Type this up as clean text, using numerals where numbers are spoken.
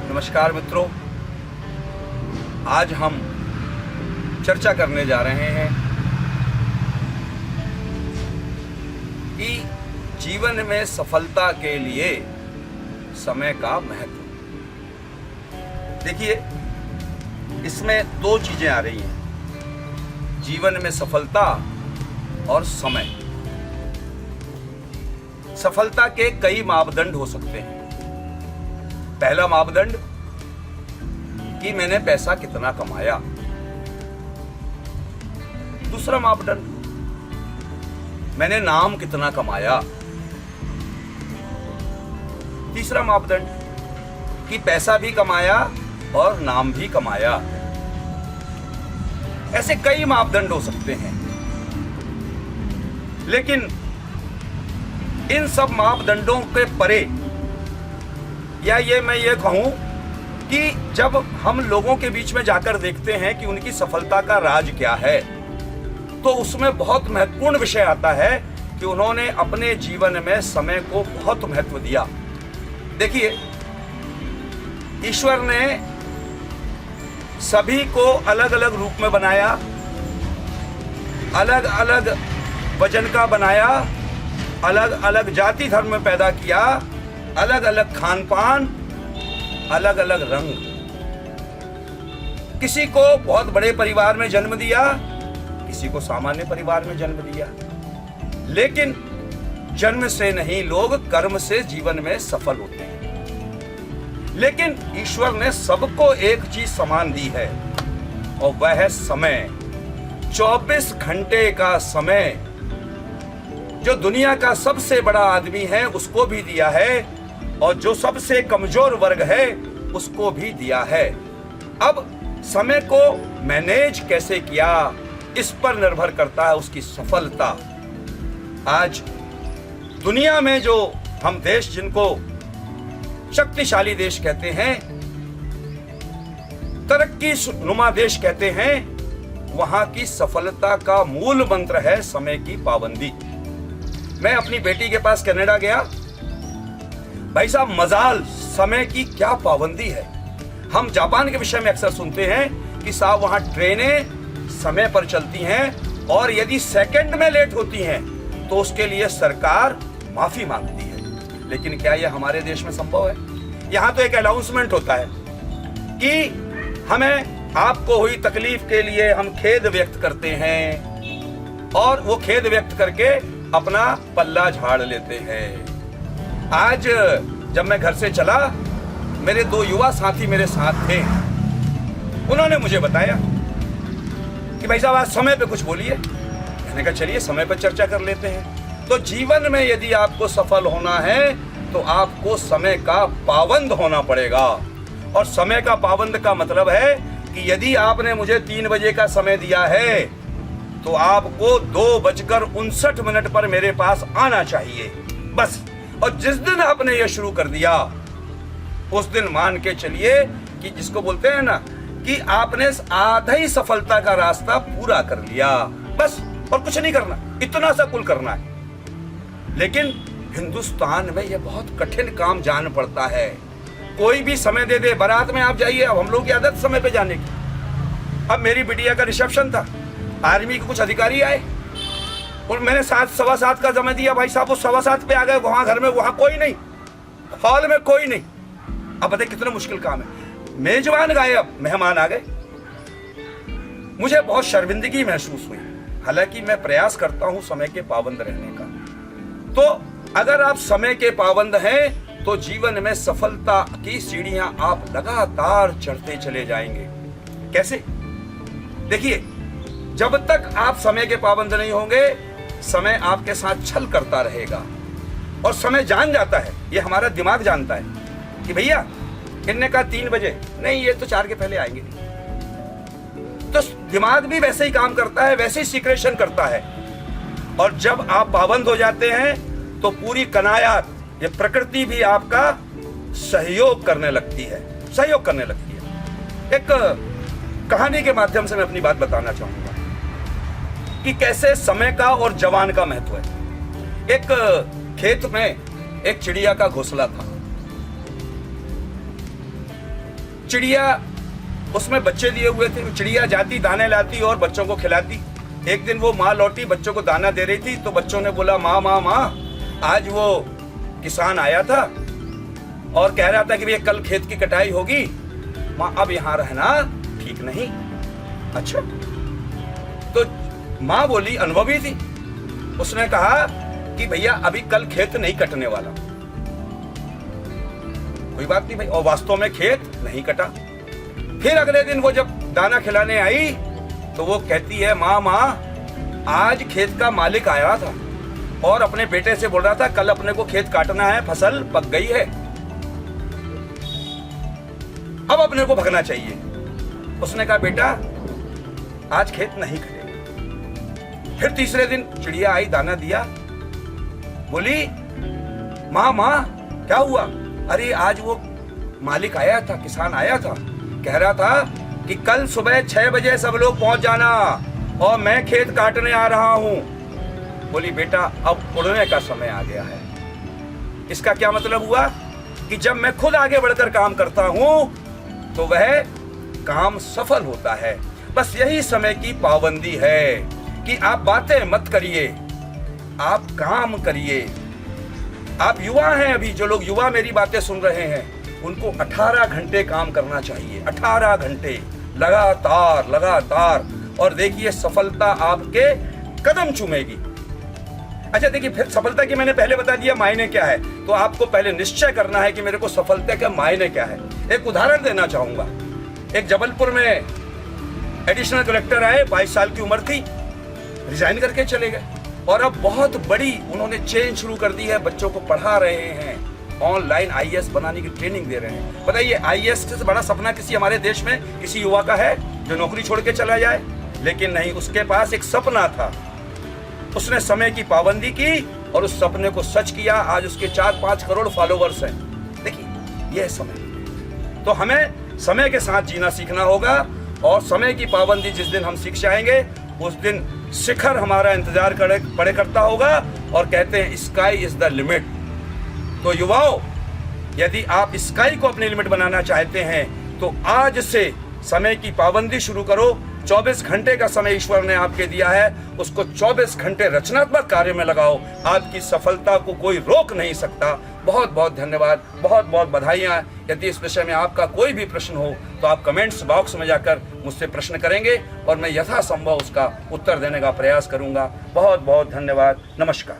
नमस्कार मित्रों, आज हम चर्चा करने जा रहे हैं कि जीवन में सफलता के लिए समय का महत्व। देखिए, इसमें दो चीजें आ रही हैं, जीवन में सफलता और समय। सफलता के कई मापदंड हो सकते हैं। पहला मापदंड कि मैंने पैसा कितना कमाया। दूसरा मापदंड मैंने नाम कितना कमाया। तीसरा मापदंड कि पैसा भी कमाया और नाम भी कमाया। ऐसे कई मापदंड हो सकते हैं, लेकिन इन सब मापदंडों के परे, या मैं ये कहूं कि जब हम लोगों के बीच में जाकर देखते हैं कि उनकी सफलता का राज क्या है, तो उसमें बहुत महत्वपूर्ण विषय आता है कि उन्होंने अपने जीवन में समय को बहुत महत्व दिया। देखिए, ईश्वर ने सभी को अलग अलग रूप में बनाया, अलग अलग वजन का बनाया, अलग अलग जाति धर्म में पैदा किया, अलग अलग खान पान, अलग अलग रंग। किसी को बहुत बड़े परिवार में जन्म दिया, किसी को सामान्य परिवार में जन्म दिया, लेकिन जन्म से नहीं, लोग कर्म से जीवन में सफल होते हैं। लेकिन ईश्वर ने सबको एक चीज समान दी है, और वह है समय। 24 घंटे का समय जो दुनिया का सबसे बड़ा आदमी है उसको भी दिया है, और जो सबसे कमजोर वर्ग है उसको भी दिया है। अब समय को मैनेज कैसे किया, इस पर निर्भर करता है उसकी सफलता। आज दुनिया में जो हम देश, जिनको शक्तिशाली देश कहते हैं, तरक्की नुमा देश कहते हैं, वहां की सफलता का मूल मंत्र है समय की पाबंदी। मैं अपनी बेटी के पास कनाडा गया, भाई साहब, मजाल समय की क्या पाबंदी है। हम जापान के विषय में अक्सर सुनते हैं कि साहब वहां ट्रेनें समय पर चलती हैं, और यदि सेकंड में लेट होती हैं तो उसके लिए सरकार माफी मांगती है। लेकिन क्या यह हमारे देश में संभव है? यहां तो एक अनाउंसमेंट होता है कि हमें आपको हुई तकलीफ के लिए हम खेद व्यक्त करते हैं, और वो खेद व्यक्त करके अपना पल्ला झाड़ लेते हैं। आज जब मैं घर से चला, मेरे दो युवा साथी मेरे साथ थे। उन्होंने मुझे बताया कि भाई साहब, आज समय पे कुछ बोलिए। मैंने कहा चलिए समय पर चर्चा कर लेते हैं। तो जीवन में यदि आपको सफल होना है तो आपको समय का पाबंद होना पड़ेगा। और समय का पाबंद का मतलब है कि यदि आपने मुझे 3 बजे का समय दिया है तो आपको 2:59 पर मेरे पास आना चाहिए, बस। और जिस दिन आपने यह शुरू कर दिया, उस दिन मान के चलिए कि जिसको बोलते हैं ना कि आपने आधा ही सफलता का रास्ता पूरा कर लिया, बस। और कुछ नहीं करना, इतना सा कुल करना है। लेकिन हिंदुस्तान में यह बहुत कठिन काम जान पड़ता है। कोई भी समय दे दे, बारात में आप जाइए, अब हम लोग की आदत समय पे जाने की। अब मेरी बिटिया का रिसेप्शन था, आर्मी के कुछ अधिकारी आए, और मैंने 7:15 का समय दिया। भाई साहब, वो 7:15 पे आ गए। वहां घर में वहां कोई नहीं, हॉल में कोई नहीं। अब बताइए कितना मुश्किल काम है। मेजबान गायब, मेहमान आ गए। मुझे बहुत शर्मिंदगी महसूस हुई। हालांकि मैं प्रयास करता हूं समय के पाबंद रहने का। तो अगर आप समय के पाबंद हैं तो जीवन में सफलता की सीढ़ियां आप लगातार चढ़ते चले जाएंगे। कैसे? देखिए, जब तक आप समय के पाबंद नहीं होंगे, समय आपके साथ छल करता रहेगा। और समय जान जाता है, ये हमारा दिमाग जानता है कि भैया इनने कहा 3 बजे, नहीं ये तो 4 के पहले आएंगे। तो दिमाग भी वैसे ही काम करता है, वैसे ही सीक्रेशन करता है। और जब आप पाबंद हो जाते हैं तो पूरी कनायात, ये प्रकृति भी आपका सहयोग करने लगती है, सहयोग करने लगती है। एक कहानी के माध्यम से मैं अपनी बात बताना चाहूंगा कि कैसे समय का और जवान का महत्व है। एक खेत में एक चिड़िया का घोंसला था। चिड़िया, उसमें बच्चे दिए हुए थे। चिड़िया जाती, दाने लाती और बच्चों को खिलाती। एक दिन वो माँ लौटी, बच्चों को दाना दे रही थी, तो बच्चों ने बोला, माँ माँ माँ, आज वो किसान आया था और कह रहा था कि भैया कल खेत की कटाई होगी। माँ, अब यहाँ रहना ठीक नहीं। अच्छा, तो माँ बोली, अनुभवी थी, उसने कहा कि भैया अभी कल खेत नहीं कटने वाला। कोई बात नहीं भाई, और वास्तव में खेत नहीं कटा। फिर अगले दिन वो जब दाना खिलाने आई तो वो कहती है, माँ माँ, आज खेत का मालिक आया था और अपने बेटे से बोल रहा था कल अपने को खेत काटना है, फसल पक गई है, अब अपने को भगना चाहिए। उसने कहा, बेटा आज खेत नहीं कटेगा। फिर तीसरे दिन चिड़िया आई, दाना दिया, बोली, माँ माँ क्या हुआ? अरे आज वो मालिक आया था, किसान आया था, कह रहा था कि कल सुबह 6 बजे सब लोग पहुंच जाना और मैं खेत काटने आ रहा हूं। बोली, बेटा अब उड़ने का समय आ गया है। इसका क्या मतलब हुआ कि जब मैं खुद आगे बढ़कर काम करता हूं तो वह काम सफल होता है। बस यही समय की पाबंदी है कि आप बातें मत करिए, आप काम करिए। आप युवा हैं, अभी जो लोग युवा मेरी बातें सुन रहे हैं, उनको 18 घंटे काम करना चाहिए, 18 घंटे लगातार लगातार, और देखिए सफलता आपके कदम चूमेगी। अच्छा देखिए, फिर सफलता की मैंने पहले बता दिया मायने क्या है, तो आपको पहले निश्चय करना है कि मेरे को सफलता के मायने क्या है। एक उदाहरण देना चाहूंगा। एक जबलपुर में एडिशनल कलेक्टर आए, 22 साल की उम्र थी, रिजाइन करके चले गए और अब बहुत बड़ी उन्होंने चेन शुरू कर दी है, बच्चों को पढ़ा रहे हैं, ऑनलाइन आईएएस बनाने की ट्रेनिंग दे रहे हैं। बताइए, आईएएस से बड़ा सपना किसी हमारे देश में किसी युवा का है जो नौकरी छोड़ के चला जाए? लेकिन नहीं, उसके पास एक सपना था, उसने समय की पाबंदी की और उस सपने को सच किया। आज उसके 4-5 करोड़ फॉलोवर्स हैं। देखिए, यह समय, तो हमें समय के साथ जीना सीखना होगा और समय की पाबंदी जिस दिन हम सीख जाएंगे उस दिन शिखर हमारा इंतजार पड़े करता होगा। और कहते हैं स्काई इज द लिमिट। तो युवाओं, यदि आप स्काई को अपनी लिमिट बनाना चाहते हैं तो आज से समय की पाबंदी शुरू करो। 24 घंटे का समय ईश्वर ने आपके दिया है, उसको 24 घंटे रचनात्मक कार्य में लगाओ। आपकी सफलता को कोई रोक नहीं सकता। बहुत बहुत धन्यवाद, बहुत बहुत बधाइयाँ। यदि इस विषय में आपका कोई भी प्रश्न हो तो आप कमेंट्स बॉक्स में जाकर मुझसे प्रश्न करेंगे और मैं यथासंभव उसका उत्तर देने का प्रयास करूंगा। बहुत बहुत धन्यवाद। नमस्कार।